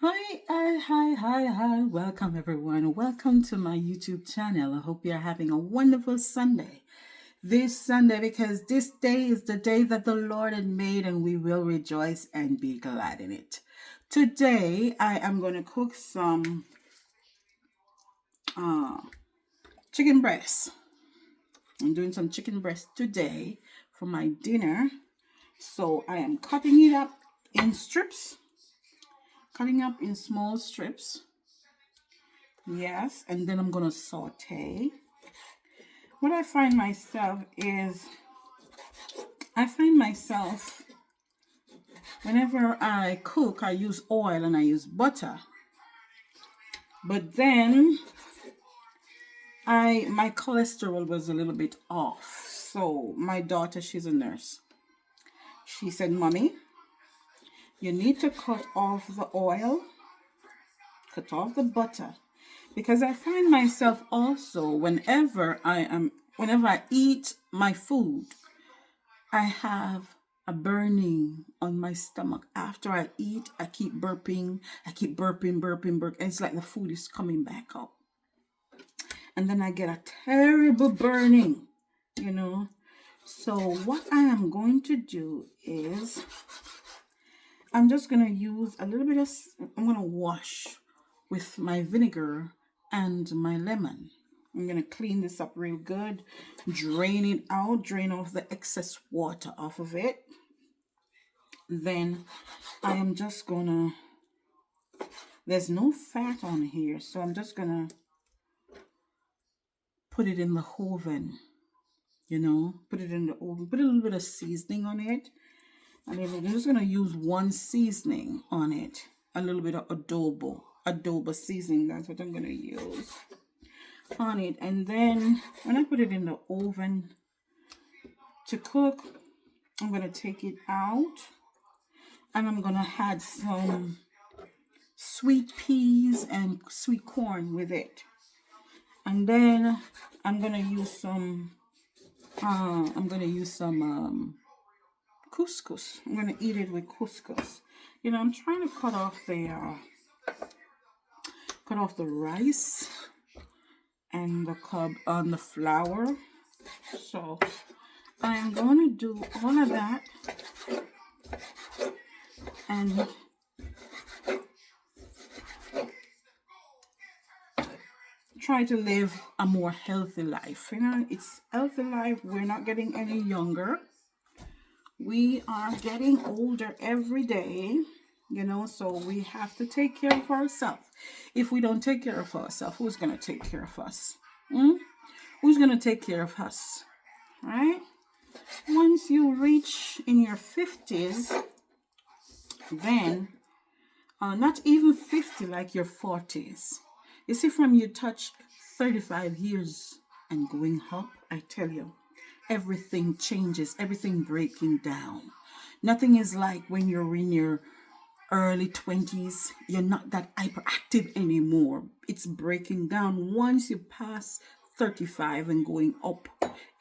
Hi. Welcome, everyone. Welcome to my YouTube channel. I hope you're having a wonderful Sunday. This Sunday, because this day is the day that the Lord had made, and we will rejoice and be glad in it. Today, I am going to cook some chicken breast. I'm doing some chicken breast today for my dinner. So I am cutting it up in strips, cutting up in small strips. Yes, and then I'm going to saute. What I find myself is, whenever I cook, I use oil and I use butter. But then my cholesterol was a little bit off. So my daughter, she's a nurse. She said, "Mommy, you need to cut off the oil, cut off the butter." Because I find myself also, whenever I eat my food, I have a burning on my stomach. After I eat, I keep burping. I keep burping. And it's like the food is coming back up. And then I get a terrible burning, you know. So what I am going to do is, I'm just going to use a little bit of, I'm going to wash with my vinegar and my lemon. I'm going to clean this up real good, drain it out, drain off the excess water off of it. Then I am just going to, there's no fat on here, so I'm just going to put it in the oven, put it in the oven, put a little bit of seasoning on it. And I'm just going to use one seasoning on it, a little bit of adobo seasoning. That's what I'm going to use on it. And then when I put it in the oven to cook, I'm going to take it out and I'm going to add some sweet peas and sweet corn with it. And then I'm going to use some couscous. I'm going to eat it with couscous. I'm trying to cut off the rice and the flour. So I'm going to do all of that and try to live a more healthy life. It's healthy life. We're not getting any younger. We are getting older every day, so we have to take care of ourselves. If we don't take care of ourselves, who's going to take care of us? Who's going to take care of us? Right? Once you reach in your 50s, then not even 50, like your 40s. You see, from you touch 35 years and going up, I tell you, everything changes, everything breaking down. Nothing is like when you're in your early 20s, you're not that hyperactive anymore. It's breaking down. Once you pass 35 and going up,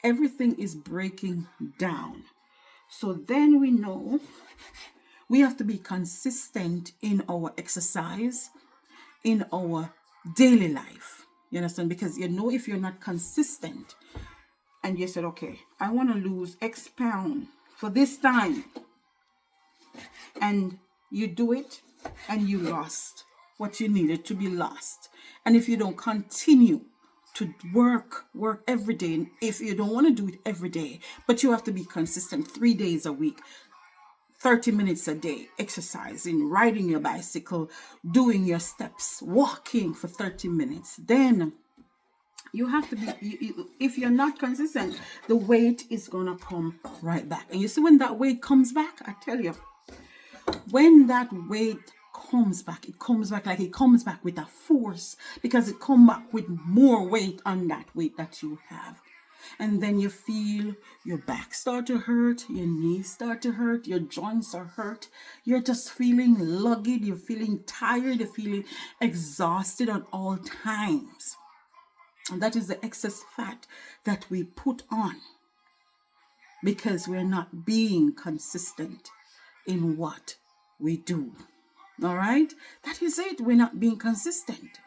everything is breaking down. So then we know we have to be consistent in our exercise, in our daily life. You understand? Because if you're not consistent and you said, okay, I want to lose X pound for this time, and you do it and you lost what you needed to be lost. And if you don't continue to work every day, and if you don't want to do it every day, but you have to be consistent 3 days a week, 30 minutes a day, exercising, riding your bicycle, doing your steps, walking for 30 minutes, then you have to be, if you're not consistent, the weight is going to come right back. And you see, when that weight comes back, I tell you, when that weight comes back, it comes back with a force, because it comes back with more weight on that weight that you have. And then you feel your back start to hurt, your knees start to hurt, your joints are hurt. You're just feeling lugged, you're feeling tired, you're feeling exhausted at all times. And that is the excess fat that we put on because we're not being consistent in what we do. All right, that is it. We're not being consistent.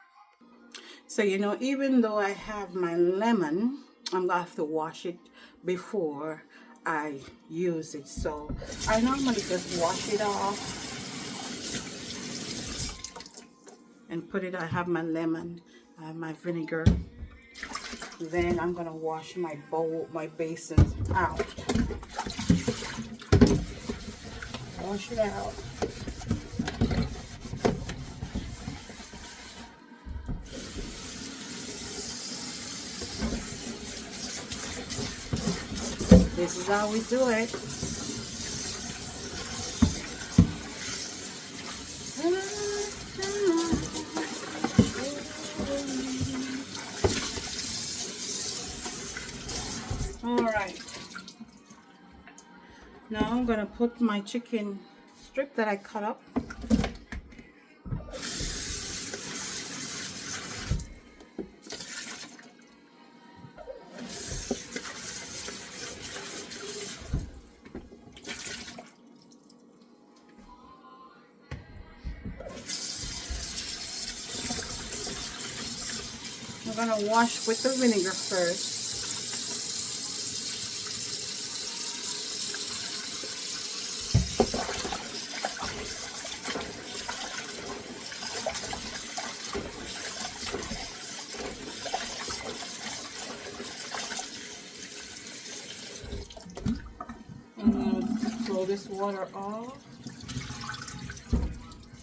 So, even though I have my lemon, I'm gonna have to wash it before I use it. So I normally just wash it off and put it. I have my lemon, I have my vinegar. Then I'm gonna wash my bowl, my basins out. Wash it out. This is how we do it. All right. Now I'm gonna put my chicken strip that I cut up. I'm gonna wash with the vinegar first. I'm gonna throw this water off.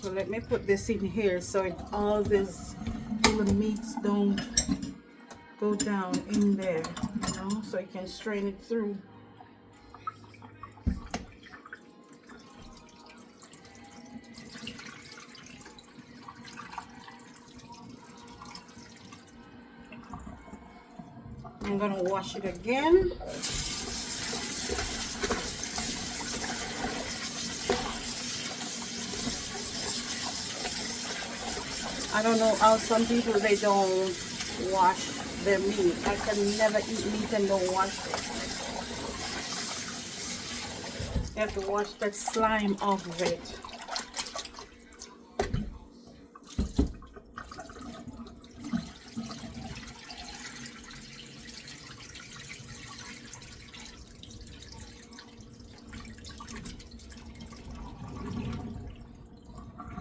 So let me put this in here so all this little meats don't go down in there, so you can strain it through. I'm gonna wash it again. I don't know how some people, they don't wash their meat. I can never eat meat and don't wash it. You have to wash that slime off of it.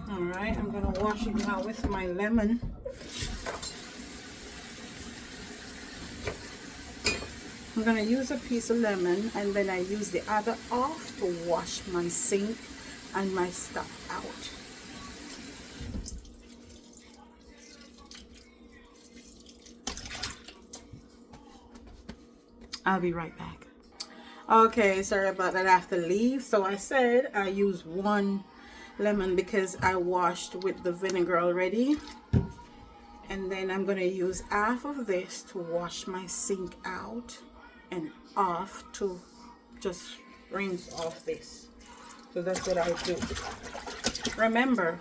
Alright, I'm gonna wash it now with my lemon. I'm gonna use a piece of lemon and then I use the other half to wash my sink and my stuff out. I'll be right back. Okay, sorry about that. I have to leave. So I said I use one lemon because I washed with the vinegar already. And then I'm going to use half of this to wash my sink out and off to just rinse off this. So that's what I do. Remember,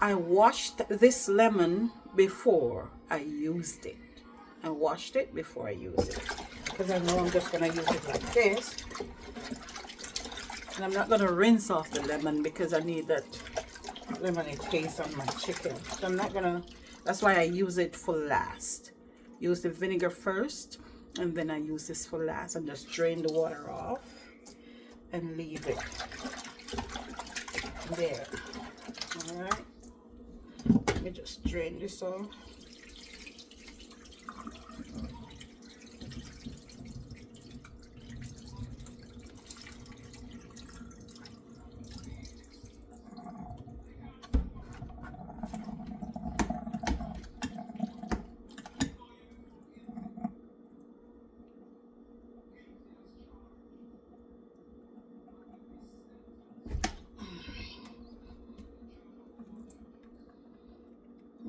I washed this lemon before I used it. I washed it before I used it. Because I know I'm just going to use it like this. And I'm not going to rinse off the lemon because I need that lemony taste on my chicken. So I'm not going to, that's why I use it for last. Use the vinegar first and then I use this for last and just drain the water off and leave it there. Alright. Let me just drain this off.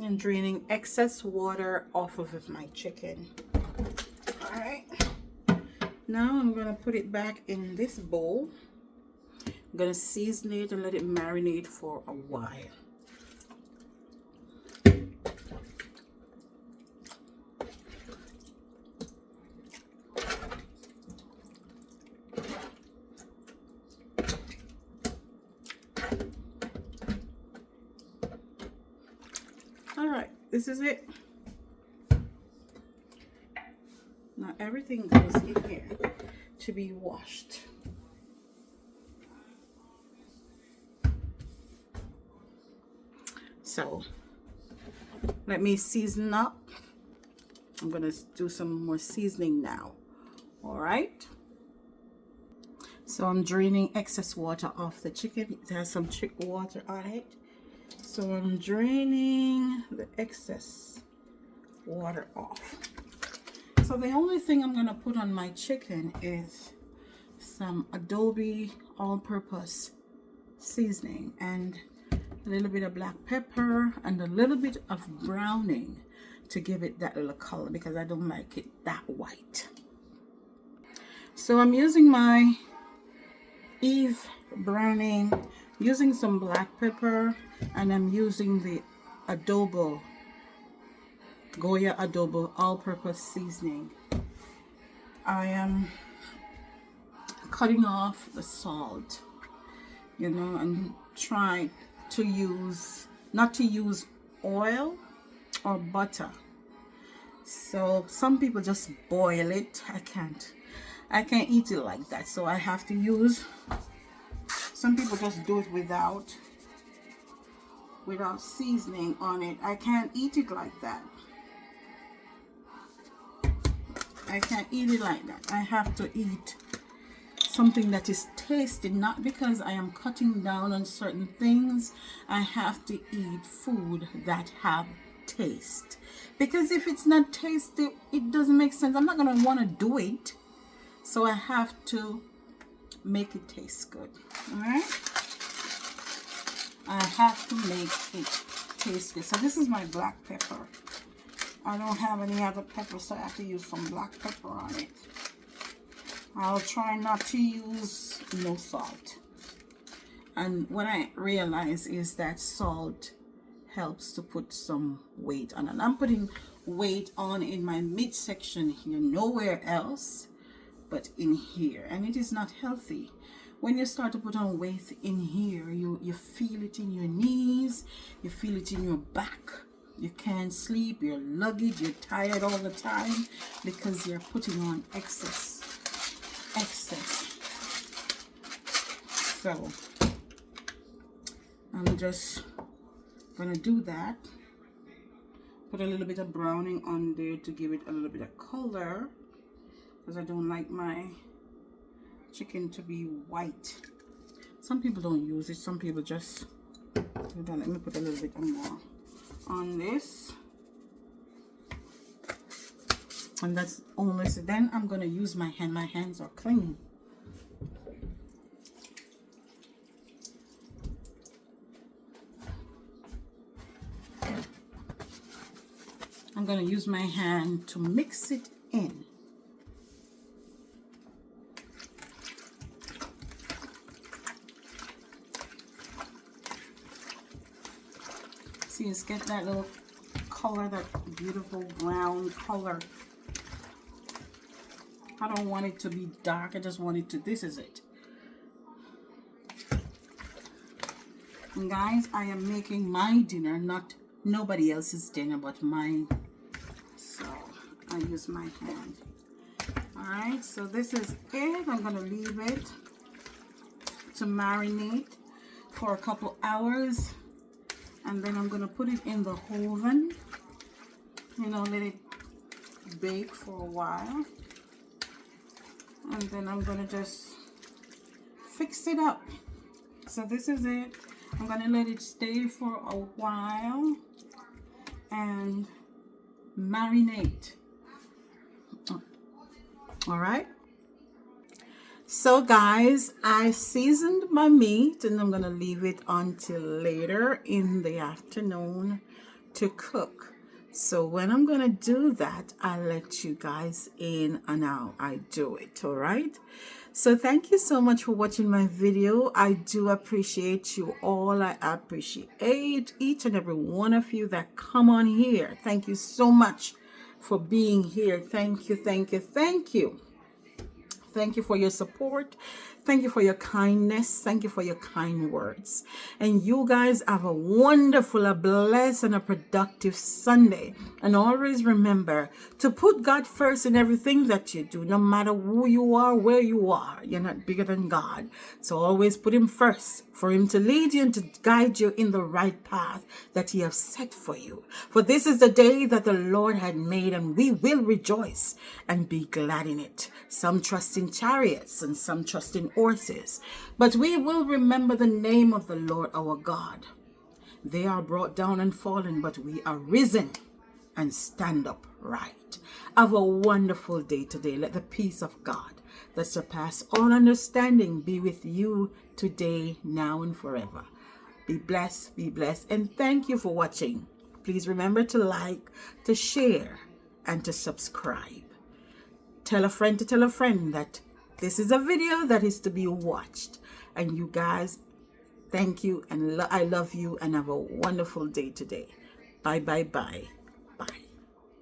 And draining excess water off of my chicken. All right, now I'm gonna put it back in this bowl. I'm gonna season it and let it marinate for a while. this is it. Now everything goes in here to be washed. So let me season up. I'm gonna do some more seasoning now. All right. So I'm draining excess water off the chicken. It has some chicken water on it. So I'm draining the excess water off. So the only thing I'm gonna put on my chicken is some Adobe all-purpose seasoning and a little bit of black pepper and a little bit of browning to give it that little color, because I don't like it that white. So I'm using my Eve browning, using some black pepper, and I'm using the Goya Adobo all-purpose seasoning. I am cutting off the salt, you know, and try to not to use oil or butter. So some people just boil it. I can't eat it like that, so I have to use, some people just do it without seasoning on it. I can't eat it like that. I can't eat it like that. I have to eat something that is tasty, not because I am cutting down on certain things. I have to eat food that have taste, because if it's not tasty, it doesn't make sense. I'm not going to want to do it. So I have to make it taste good. All right, I have to make it taste good. So this is my black pepper. I don't have any other pepper, so I have to use some black pepper on it. I'll try not to use no salt. And what I realize is that salt helps to put some weight on. And I'm putting weight on in my midsection here, nowhere else but in here. And it is not healthy. When you start to put on weight in here, you feel it in your knees, you feel it in your back. You can't sleep, you're luggage, you're tired all the time because you're putting on excess. So I'm just gonna do that. Put a little bit of browning on there to give it a little bit of color, because I don't like my chicken to be white. Some people don't use it, some people just do that. Let me put a little bit more on this, and that's only, so then I'm gonna use my hand. My hands are clean. I'm gonna use my hand to mix it in. See, just get that little color, that beautiful brown color. I don't want it to be dark. I just want it to, this is it. And guys, I am making my dinner, not nobody else's dinner, but mine. So I use my hand. All right, so this is it. I'm gonna leave it to marinate for a couple hours. And then I'm gonna put it in the oven, you know, let it bake for a while. And then I'm gonna just fix it up. So this is it. I'm gonna let it stay for a while and marinate. All right. So guys, I seasoned my meat and I'm gonna leave it until later in the afternoon to cook. So when I'm gonna do that, I'll let you guys in on how I do it. All right. So thank you so much for watching my video. I do appreciate you all. I appreciate each and every one of you that come on here. Thank you so much for being here. Thank you, thank you, thank you. Thank you for your support. Thank you for your kindness. Thank you for your kind words. And you guys have a wonderful, a blessed, and a productive Sunday. And always remember to put God first in everything that you do, no matter who you are, where you are. You're not bigger than God. So always put Him first, for Him to lead you and to guide you in the right path that He has set for you. For this is the day that the Lord had made, and we will rejoice and be glad in it. Some trust in chariots and some trust in horses, but we will remember the name of the Lord our God. They are brought down and fallen, but we are risen and stand up right. Have a wonderful day today. Let the peace of God that surpasses all understanding be with you today, now, and forever. Be blessed, and thank you for watching. Please remember to like, to share, and to subscribe. Tell a friend to tell a friend that this is a video that is to be watched. And you guys, thank you, and I love you, and have a wonderful day today. Bye, bye, bye.